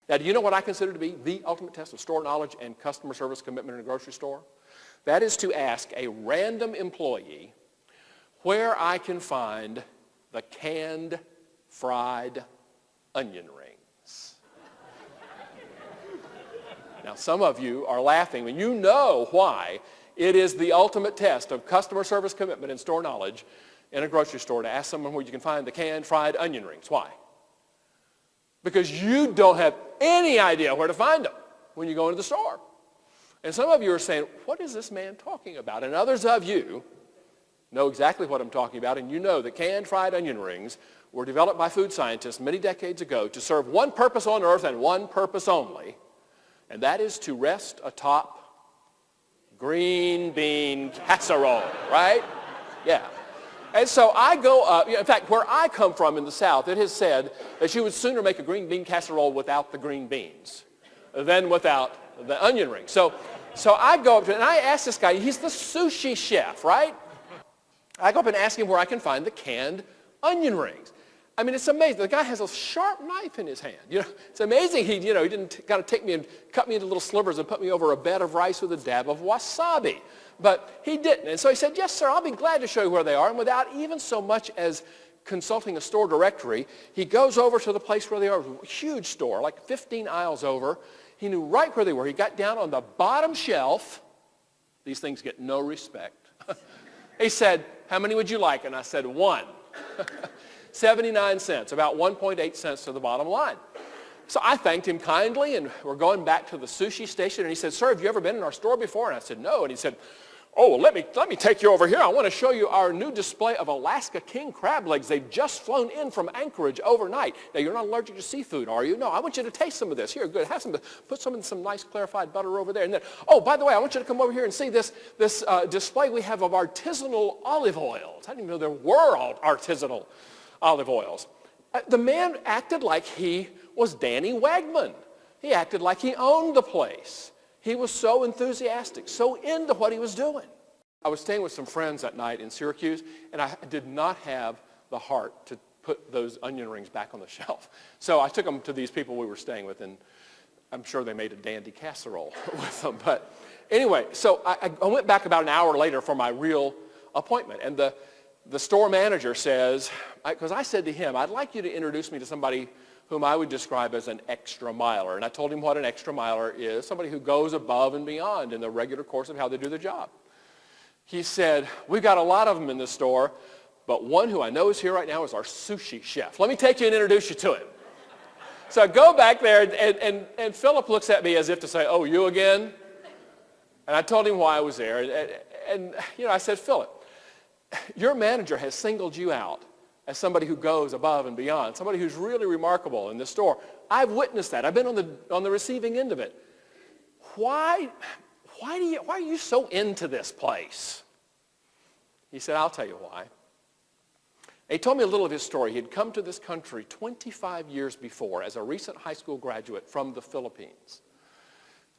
Now, do you know what I consider to be the ultimate test of store knowledge and customer service commitment in a grocery store? That is to ask a random employee where I can find the canned fried onion rings. Now, some of you are laughing, and you know why it is the ultimate test of customer service commitment and store knowledge in a grocery store to ask someone where you can find the canned fried onion rings. Why? Because you don't have any idea where to find them when you go into the store. And some of you are saying, what is this man talking about? And others of you know exactly what I'm talking about, and you know that canned fried onion rings were developed by food scientists many decades ago to serve one purpose on earth and one purpose only, and that is to rest atop green bean casserole, right? Yeah. And so I go up, in fact, where I come from in the South, it has said that you would sooner make a green bean casserole without the green beans than without the onion ring. So I go up to, and I ask this guy, he's the sushi chef, right? I go up and ask him where I can find the canned onion rings. I mean, it's amazing. The guy has a sharp knife in his hand. It's amazing he didn't kind of take me and cut me into little slivers and put me over a bed of rice with a dab of wasabi. But he didn't. And so he said, yes, sir, I'll be glad to show you where they are. And without even so much as consulting a store directory, he goes over to the place where they are. A huge store, like 15 aisles over. He knew right where they were. He got down on the bottom shelf. These things get no respect. He said, how many would you like? And I said, one. 79 cents, about 1.8 cents to the bottom line. So I thanked him kindly, and we're going back to the sushi station. And he said, sir, have you ever been in our store before? And I said, no. And he said, oh, well, let me take you over here. I want to show you our new display of Alaska king crab legs. They've just flown in from Anchorage overnight. Now, you're not allergic to seafood, are you? No, I want you to taste some of this. Here, good. Have some. Put some in some nice clarified butter over there. And then, oh, by the way, I want you to come over here and see this display we have of artisanal olive oils. I didn't even know there were artisanal olive oils. The man acted like he was Danny Wegman. He acted like he owned the place. He was so enthusiastic, so into what he was doing. I was staying with some friends that night in Syracuse, and I did not have the heart to put those onion rings back on the shelf. So I took them to these people we were staying with, and I'm sure they made a dandy casserole with them. But anyway, so I went back about an hour later for my real appointment, and the store manager says, because I said to him, I'd like you to introduce me to somebody whom I would describe as an extra miler. And I told him what an extra miler is, somebody who goes above and beyond in the regular course of how they do their job. He said, we've got a lot of them in the store, but one who I know is here right now is our sushi chef. Let me take you and introduce you to him. So I go back there, and Philip looks at me as if to say, oh, you again? And I told him why I was there. And I said, Philip, your manager has singled you out as somebody who goes above and beyond, somebody who's really remarkable in this store. I've witnessed that. I've been on the receiving end of it. Why are you so into this place? He said, I'll tell you why. And he told me a little of his story. He had come to this country 25 years before as a recent high school graduate from the Philippines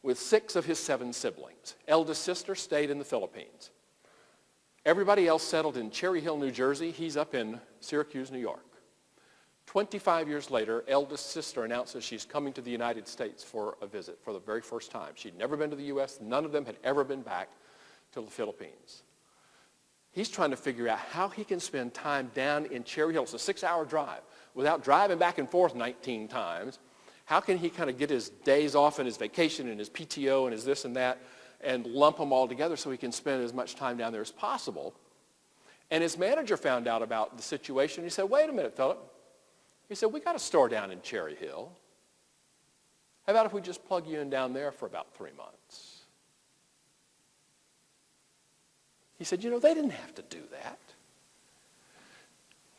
with 6 of his 7 siblings. Eldest sister stayed in the Philippines. Everybody else settled in Cherry Hill, New Jersey. He's up in Syracuse, New York. 25 years later, eldest sister announces she's coming to the United States for a visit for the very first time. She'd never been to the U.S. None of them had ever been back to the Philippines. He's trying to figure out how he can spend time down in Cherry Hill. It's a 6-hour drive without driving back and forth 19 times. How can he kind of get his days off and his vacation and his PTO and his this and that and lump them all together so he can spend as much time down there as possible? And his manager found out about the situation. He said, wait a minute, Philip. He said, we got a store down in Cherry Hill. How about if we just plug you in down there for about 3 months? He said, they didn't have to do that.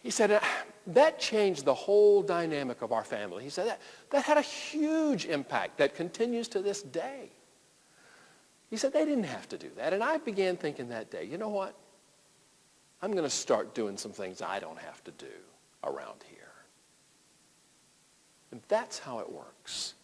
He said, that changed the whole dynamic of our family. He said, that had a huge impact that continues to this day. He said, they didn't have to do that. And I began thinking that day, you know what? I'm going to start doing some things I don't have to do around here. And that's how it works.